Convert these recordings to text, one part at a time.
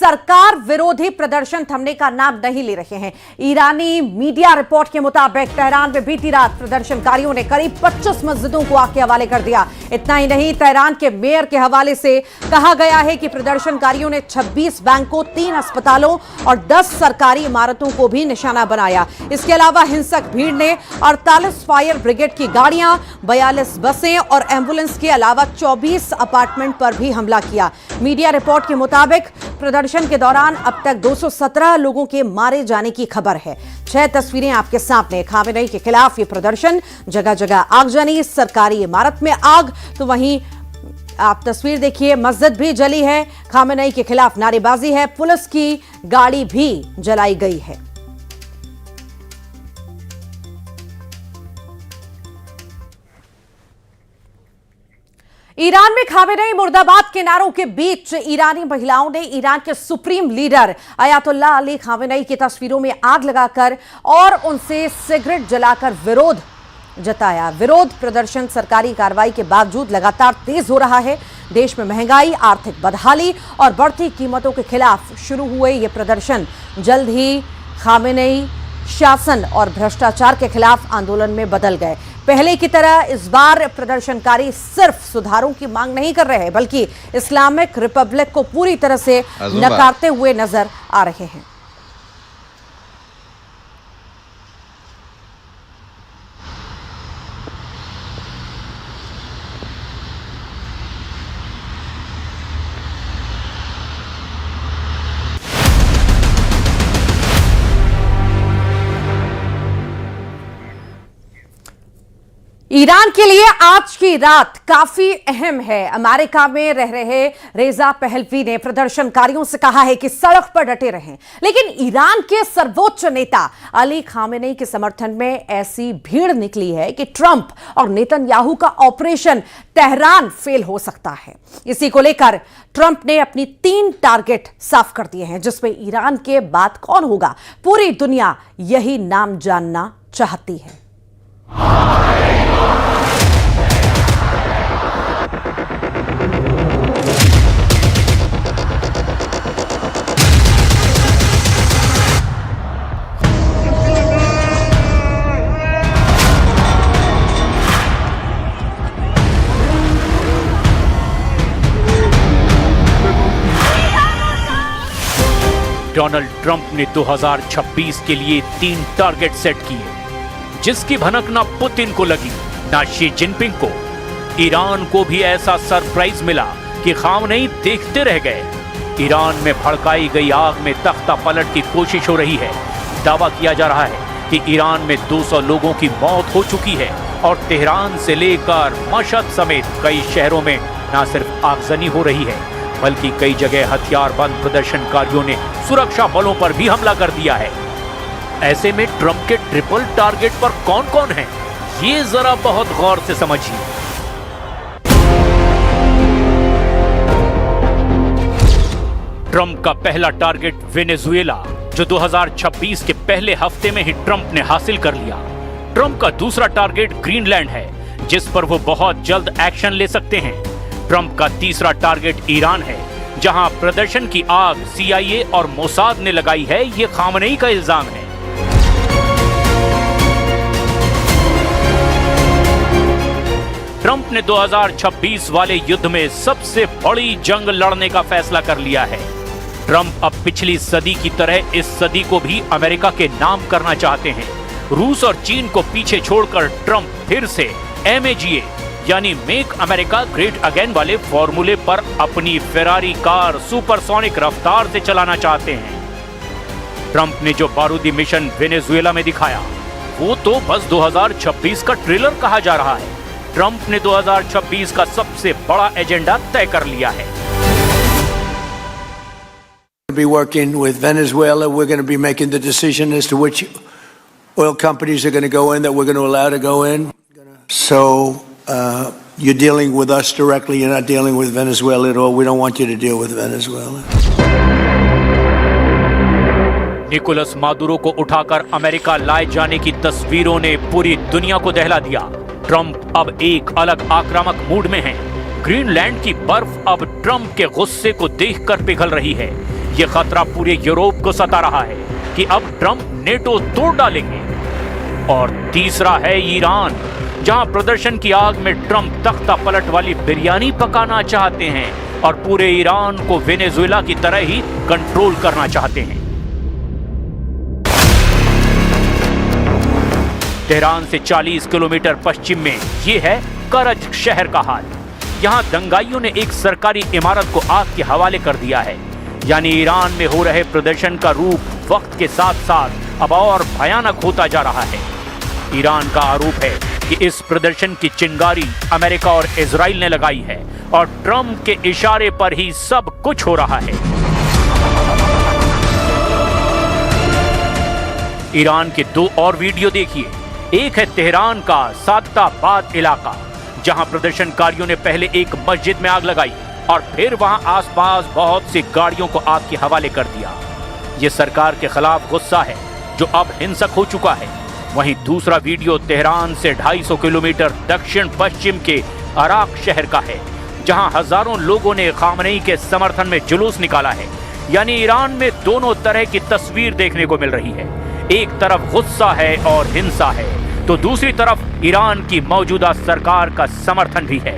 सरकार विरोधी प्रदर्शन थमने का नाम नहीं ले रहे हैं। ईरानी मीडिया रिपोर्ट के मुताबिक तेहरान में बीती रात प्रदर्शनकारियों ने करीब 25 मस्जिदों को आग के हवाले कर दिया। इतना ही नहीं, तेहरान के मेयर के हवाले से कहा गया है कि प्रदर्शनकारियों ने 26 बैंकों, 3 अस्पतालों और 10 सरकारी इमारतों को भी निशाना बनाया। इसके अलावा हिंसक भीड़ ने 48 फायर ब्रिगेड की गाड़ियां, 42 बसें और एम्बुलेंस के अलावा 24 अपार्टमेंट पर भी हमला किया। मीडिया रिपोर्ट के मुताबिक प्रदर्शन के दौरान अब तक 217 लोगों के मारे जाने की खबर है। 6 तस्वीरें आपके सामने। खामेनेई के खिलाफ ये प्रदर्शन, जगह जगह आगजनी, सरकारी इमारत में आग, तो वहीं आप तस्वीर देखिए, मस्जिद भी जली है। खामेनेई के खिलाफ नारेबाजी है, पुलिस की गाड़ी भी जलाई गई है। ईरान में खामेनेई मुर्दाबाद के नारों के बीच ईरानी महिलाओं ने ईरान के supreme leader Ayatollah Ali Khamenei की तस्वीरों में आग लगाकर और उनसे सिगरेट जलाकर विरोध जताया। विरोध प्रदर्शन सरकारी कार्रवाई के बावजूद लगातार तेज हो रहा है। देश में महंगाई, आर्थिक बदहाली और बढ़ती कीमतों के खिलाफ शुरू हुए ये प्रदर्शन जल्द ही खामेनेई शासन और भ्रष्टाचार के खिलाफ आंदोलन में बदल गए। पहले की तरह इस बार प्रदर्शनकारी सिर्फ सुधारों की मांग नहीं कर रहे हैं, बल्कि इस्लामिक रिपब्लिक को पूरी तरह से नकारते हुए नजर आ रहे हैं। ईरान के लिए आज की रात काफी अहम है। अमेरिका में रह रहे रेजा पहलवी ने प्रदर्शनकारियों से कहा है कि सड़क पर डटे रहें, लेकिन ईरान के सर्वोच्च नेता अली खामेनेई के समर्थन में ऐसी भीड़ निकली है कि ट्रंप और नेतन्याहू का ऑपरेशन तेहरान फेल हो सकता है। इसी को लेकर ट्रंप ने अपनी 3 टारगेट साफ कर दिए हैं, जिसमें ईरान के बाद कौन होगा, पूरी दुनिया यही नाम जानना चाहती है। डोनाल्ड ट्रंप ने 2026 के लिए 3 टारगेट सेट किए, जिसकी भनक ना पुतिन को लगी ना शी जिनपिंग को। ईरान को भी ऐसा सरप्राइज मिला कि खामेनेई देखते रह गए। ईरान में भड़काई गई आग में तख्ता पलट की कोशिश हो रही है। दावा किया जा रहा है कि ईरान में 200 लोगों की मौत हो चुकी है और तेहरान से लेकर मशहद समेत कई शहरों में न सिर्फ आगजनी हो रही है, बल्कि कई जगह हथियारबंद प्रदर्शनकारियों ने सुरक्षा बलों पर भी हमला कर दिया है। ऐसे में ट्रंप के ट्रिपल टारगेट पर कौन कौन है, ये जरा बहुत गौर से समझिए। ट्रंप का पहला टारगेट वेनेजुएला, जो 2026 के पहले हफ्ते में ही ट्रंप ने हासिल कर लिया। ट्रंप का दूसरा टारगेट ग्रीनलैंड है, जिस पर वो बहुत जल्द एक्शन ले सकते हैं। ट्रंप का तीसरा टारगेट ईरान है, जहां प्रदर्शन की आग CIA और मोसाद ने लगाई है, ये खामेनेई का इल्जाम है। ट्रंप ने 2026 वाले युद्ध में सबसे बड़ी जंग लड़ने का फैसला कर लिया है। ट्रंप अब पिछली सदी की तरह इस सदी को भी अमेरिका के नाम करना चाहते हैं। रूस और चीन को पीछे छोड़कर ट्रंप फिर से MAGA यानी मेक अमेरिका ग्रेट अगेन वाले फॉर्मूले पर अपनी फेरारी कार सुपरसोनिक रफ्तार से चलाना चाहते हैं। ट्रंप ने जो बारूदी मिशन वेनेजुएला में दिखाया, वो तो बस 2026 का ट्रेलर कहा जा रहा है। ट्रंप ने 2026 का सबसे बड़ा एजेंडा तय कर लिया है। Be working with Venezuela. We're going to be making the decision as to which oil companies are going to go in, that we're going to allow to go in. So you're dealing with us directly. You're not dealing with Venezuela at all. We don't want you to deal with Venezuela. Nicolas Maduro को उठाकर America लाए जाने की तस्वीरों ने पूरी दुनिया को दहला दिया। ट्रंप अब एक अलग आक्रामक मूड में हैं। ग्रीनलैंड की बर्फ अब ट्रंप के गुस्से को देखकर पिघल रही है। ये खतरा पूरे यूरोप को सता रहा है कि अब ट्रंप नेटो तोड़ डालेंगे। और तीसरा है ईरान, जहां प्रदर्शन की आग में ट्रंप तख्ता पलट वाली बिरयानी पकाना चाहते हैं और पूरे ईरान को वेनेजुएला की तरह ही कंट्रोल करना चाहते हैं। तेहरान से 40 किलोमीटर पश्चिम में यह है करज शहर का हाल। यहां दंगाइयों ने एक सरकारी इमारत को आग के हवाले कर दिया है। यानी ईरान में हो रहे प्रदर्शन का रूप वक्त के साथ साथ अब और भयानक होता जा रहा है। ईरान का आरोप है कि इस प्रदर्शन की चिंगारी अमेरिका और इजराइल ने लगाई है और ट्रंप के इशारे पर ही सब कुछ हो रहा है। ईरान के 2 और वीडियो देखिए। एक है तेहरान का सादाबाद इलाका, जहां प्रदर्शनकारियों ने पहले एक मस्जिद में आग लगाई और फिर वहां आसपास बहुत सी गाड़ियों को आग के हवाले कर दिया। यह सरकार के खिलाफ गुस्सा है जो अब हिंसक हो चुका है। वहीं दूसरा वीडियो तेहरान से 250 किलोमीटर दक्षिण पश्चिम के अराक शहर का है, जहां हजारों लोगों ने खामनेई के समर्थन में जुलूस निकाला है। यानी ईरान में दोनों तरह की तस्वीर देखने को मिल रही है। एक तरफ गुस्सा है और हिंसा है, तो दूसरी तरफ ईरान की मौजूदा सरकार का समर्थन भी है।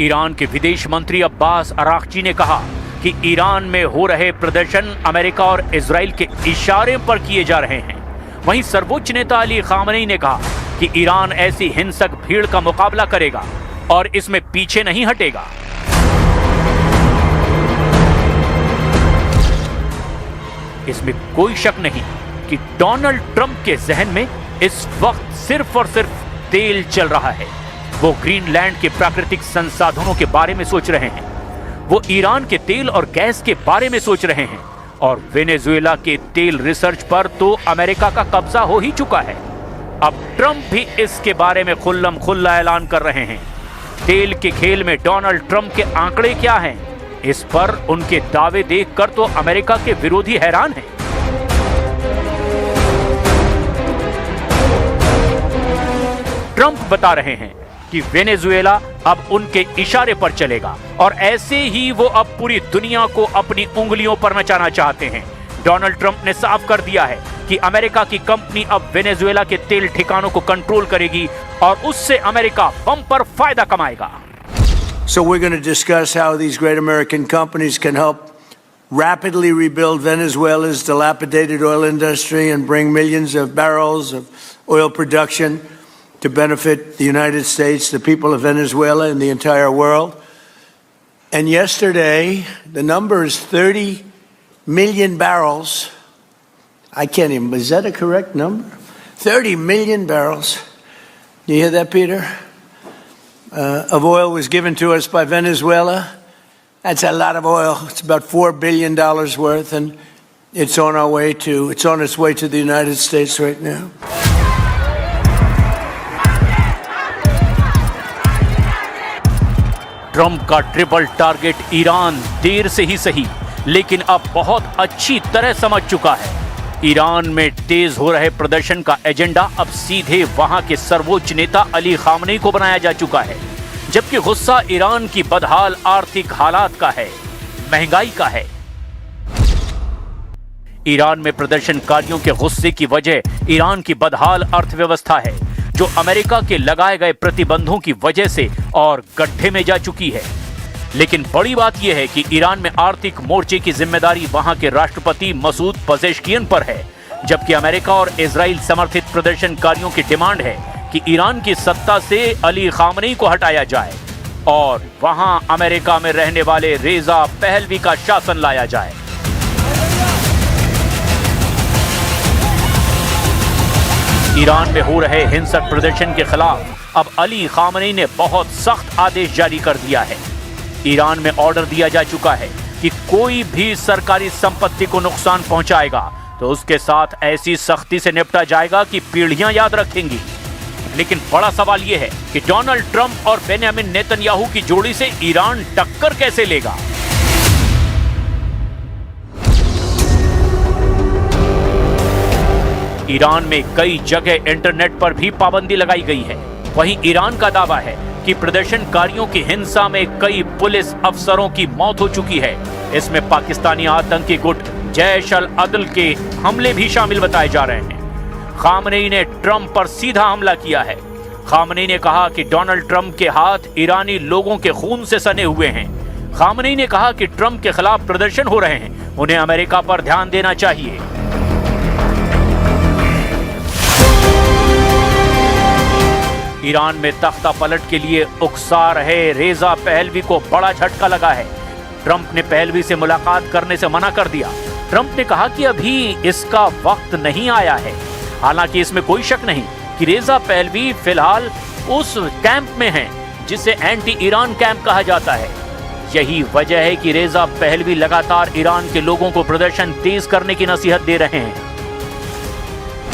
ईरान के विदेश मंत्री अब्बास अराक्ची ने कहा कि ईरान में हो रहे प्रदर्शन अमेरिका और इजराइल के इशारे पर किए जा रहे हैं। वहीं सर्वोच्च नेता अली खामनेई ने कहा कि ईरान ऐसी हिंसक भीड़ का मुकाबला करेगा और इसमें पीछे नहीं हटेगा। इसमें कोई शक नहीं कि डोनाल्ड ट्रंप के जहन में इस वक्त सिर्फ और सिर्फ तेल चल रहा है। वो ग्रीनलैंड के प्राकृतिक संसाधनों के बारे में सोच रहे हैं, वो ईरान के तेल और गैस के बारे में सोच रहे हैं और वेनेजुएला के तेल रिसर्च पर तो अमेरिका का कब्जा हो ही चुका है। अब ट्रंप भी इसके बारे में खुल्लम खुल्ला ऐलान कर रहे हैं। तेल के खेल में डोनाल्ड ट्रंप के आंकड़े क्या हैं? इस पर उनके दावे देखकर तो अमेरिका के विरोधी हैरान हैं। ट्रंप बता रहे हैं कि वेनेजुएला अब उनके इशारे पर चलेगा और ऐसे ही वो अब पूरी दुनिया को अपनी उंगलियों पर नचाना चाहते हैं। डोनाल्ड ट्रंप ने साफ कर दिया है कि अमेरिका की कंपनी अब वेनेजुएला के तेल ठिकानों को कंट्रोल करेगी और उससे अमेरिका बम्पर फायदा कमाएगा। So we're going to discuss how these great American companies can help rapidly rebuild Venezuela's dilapidated oil industry and bring millions of barrels of oil production to benefit the United States, the people of Venezuela, and the entire world. And yesterday, the number is 30 million barrels. I can't even, is that a correct number? 30 million barrels. You hear that, Peter? Of oil was given to us by Venezuela. That's a lot of oil. It's about $4 billion worth, and it's on its way to the United States right now. Trump का triple target Iran देर से ही सही, लेकिन अब बहुत अच्छी तरह समझ चुका है। ईरान में तेज हो रहे प्रदर्शन का एजेंडा अब सीधे वहां के सर्वोच्च नेता अली खामनेई को बनाया जा चुका है, जबकि गुस्सा ईरान की बदहाल आर्थिक हालात का है, महंगाई का है। ईरान में प्रदर्शनकारियों के गुस्से की वजह ईरान की बदहाल अर्थव्यवस्था है, जो अमेरिका के लगाए गए प्रतिबंधों की वजह से और गड्ढे में जा चुकी है। लेकिन बड़ी बात यह है कि ईरान में आर्थिक मोर्चे की जिम्मेदारी वहां के राष्ट्रपति मसूद पेजेश्कियान पर है, जबकि अमेरिका और इजराइल समर्थित प्रदर्शनकारियों की डिमांड है कि ईरान की सत्ता से अली खामनेई को हटाया जाए और वहां अमेरिका में रहने वाले रेजा पहलवी का शासन लाया जाए। ईरान में हो रहे हिंसक प्रदर्शन के खिलाफ अब अली खामनेई ने बहुत सख्त आदेश जारी कर दिया है। ईरान में ऑर्डर दिया जा चुका है कि कोई भी सरकारी संपत्ति को नुकसान पहुंचाएगा तो उसके साथ ऐसी सख्ती से निपटा जाएगा कि पीढ़ियां याद रखेंगी। लेकिन बड़ा सवाल यह है कि डोनाल्ड ट्रंप और बेंजामिन नेतन्याहू की जोड़ी से ईरान टक्कर कैसे लेगा। ईरान में कई जगह इंटरनेट पर भी पाबंदी लगाई गई है। वहीं ईरान का दावा है कि प्रदर्शनकारियों की हिंसा में कई पुलिस अफसरों की मौत हो चुकी है। इसमें पाकिस्तानी आतंकी गुट जैश अल अदल के हमले भी शामिल बताए जा रहे हैं। खामनेई ने ट्रंप पर सीधा हमला किया है। खामनेई ने कहा कि डोनाल्ड ट्रंप के हाथ ईरानी लोगों के खून से सने हुए हैं। खामनेई ने कहा कि ट्रंप के खिलाफ प्रदर्शन हो रहे हैं, उन्हें अमेरिका पर ध्यान देना चाहिए। ईरान में तख्ता पलट के लिए उकसा रहे रेजा पहलवी को बड़ा झटका लगा है। ट्रंप ने पहलवी से मुलाकात करने से मना कर दिया। ट्रंप ने कहा कि अभी इसका वक्त नहीं आया है। हालांकि इसमें कोई शक नहीं कि रेजा पहलवी फिलहाल उस कैंप में हैं जिसे एंटी ईरान कैंप कहा जाता है। यही वजह है कि रेजा पहलवी लगातार ईरान के लोगों को प्रदर्शन तेज करने की नसीहत दे रहे हैं।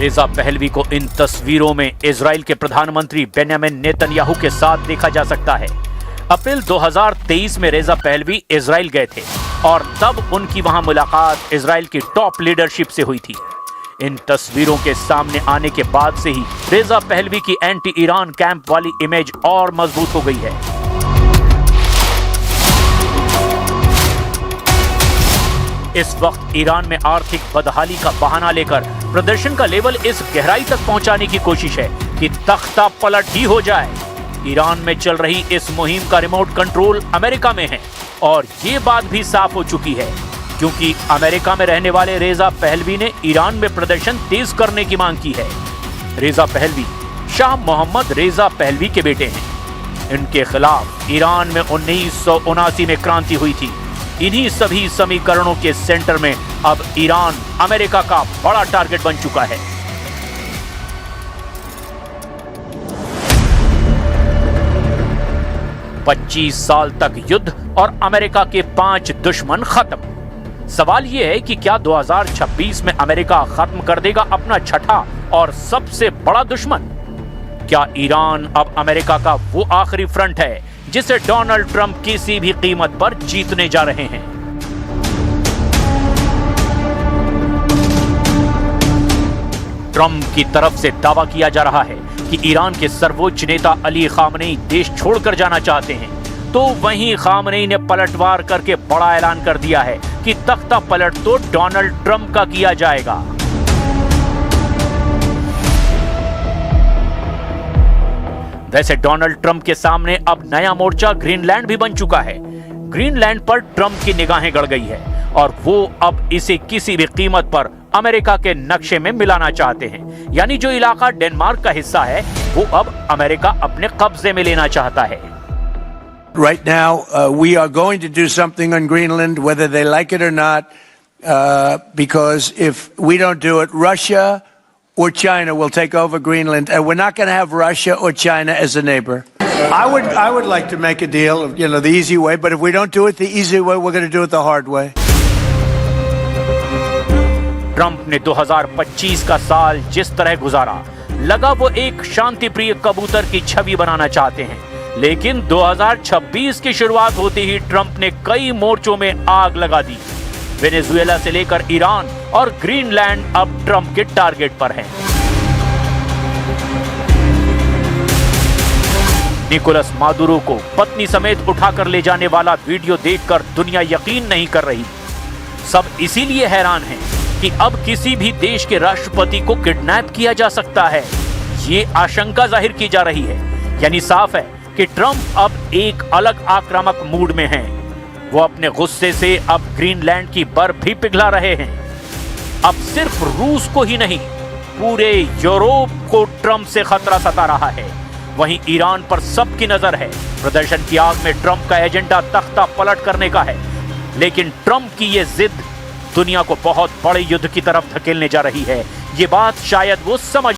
रेजा पहलवी को इन तस्वीरों में इजराइल के प्रधानमंत्री बेंजामिन नेतन्याहू के साथ देखा जा सकता है। अप्रैल 2023 में रेजा पहलवी इजराइल गए थे और तब उनकी वहां मुलाकात इजराइल की टॉप लीडरशिप से हुई थी। इन तस्वीरों के सामने आने के बाद से ही रेजा पहलवी की एंटी ईरान कैंप वाली इमेज और मजबूत हो गई है। इस वक्त ईरान में आर्थिक बदहाली का बहाना लेकर प्रदर्शन का लेवल इस गहराई तक पहुंचाने की कोशिश है कि तख्ता पलट ही हो जाए। ईरान में चल रही इस मुहिम का रिमोट कंट्रोल अमेरिका में है और ये बात भी साफ हो चुकी है क्योंकि अमेरिका में रहने वाले रेजा पहलवी ने ईरान में प्रदर्शन तेज करने की मांग की है। रेजा पहलवी शाह मोहम्मद रेजा पहलवी के बेटे हैं। इनके खिलाफ ईरान में 1979 में क्रांति हुई थी। इन्हीं सभी समीकरणों के सेंटर में अब ईरान अमेरिका का बड़ा टारगेट बन चुका है। पच्चीस साल तक युद्ध और अमेरिका के 5 दुश्मन खत्म। सवाल यह है कि क्या 2026 में अमेरिका खत्म कर देगा अपना छठा और सबसे बड़ा दुश्मन? क्या ईरान अब अमेरिका का वो आखिरी फ्रंट है जिसे डोनाल्ड ट्रंप किसी भी कीमत पर जीतने जा रहे हैं? ट्रंप की तरफ से दावा किया जा रहा है कि ईरान के सर्वोच्च नेता अली खामनेई देश छोड़कर जाना चाहते हैं, तो वहीं खामनेई ने पलटवार करके बड़ा ऐलान कर दिया है कि तख्ता पलट तो डोनाल्ड ट्रंप का किया जाएगा। वैसे डोनाल्ड ट्रंप के सामने अब नया मोर्चा ग्रीनलैंड भी बन चुका है। ग्रीनलैंड पर ट्रंप की निगाहें गड़ गई है और वो अब इसे किसी भी कीमत पर अमेरिका के नक्शे में मिलाना चाहते हैं। यानी जो इलाका डेनमार्क का हिस्सा है वो अब अमेरिका अपने कब्जे में लेना चाहता है। Right now, we are going to do something on Greenland, whether they like it or not, because if we don't do it, Russia or China will take over Greenland, and we're not going to have Russia or China as a neighbor. I would like to make a deal, the easy way, but if we don't do it the easy way, we're going to do it the hard way. Trump ने 2025 का साल जिस तरह गुजारा, लगा वो एक शांति प्रिय कबूतर की छवि बनाना चाहते हैं। लेकिन 2026 की शुरुआत होते ही ट्रंप ने कई मोर्चों में आग लगा दी। वेनेजुएला से लेकर ईरान और ग्रीनलैंड अब ट्रंप के टारगेट पर हैं। निकोलस मादुरो को पत्नी समेत उठाकर ले जाने वाला वीडियो देखकर दुनिया यकीन नहीं कर रही। सब इसीलिए हैरान हैं कि अब किसी भी देश के राष्ट्रपति को किडनैप किया जा सकता है। ये आशंका जाहिर की जा रही है। यानी साफ है कि ट्रंप अब एक अलग आक्रामक मूड में हैं। वो अपने गुस्से से अब ग्रीनलैंड की बर्फ भी पिघला रहे हैं। अब सिर्फ रूस को ही नहीं, पूरे यूरोप को ट्रंप से खतरा सता रहा है। वहीं ईरान पर सबकी नजर है। प्रदर्शन की आग में ट्रंप का एजेंडा तख्ता पलट करने का है, लेकिन ट्रंप की ये जिद दुनिया को बहुत बड़े युद्ध की तरफ धकेलने जा रही है। ये बात शायद वो समझ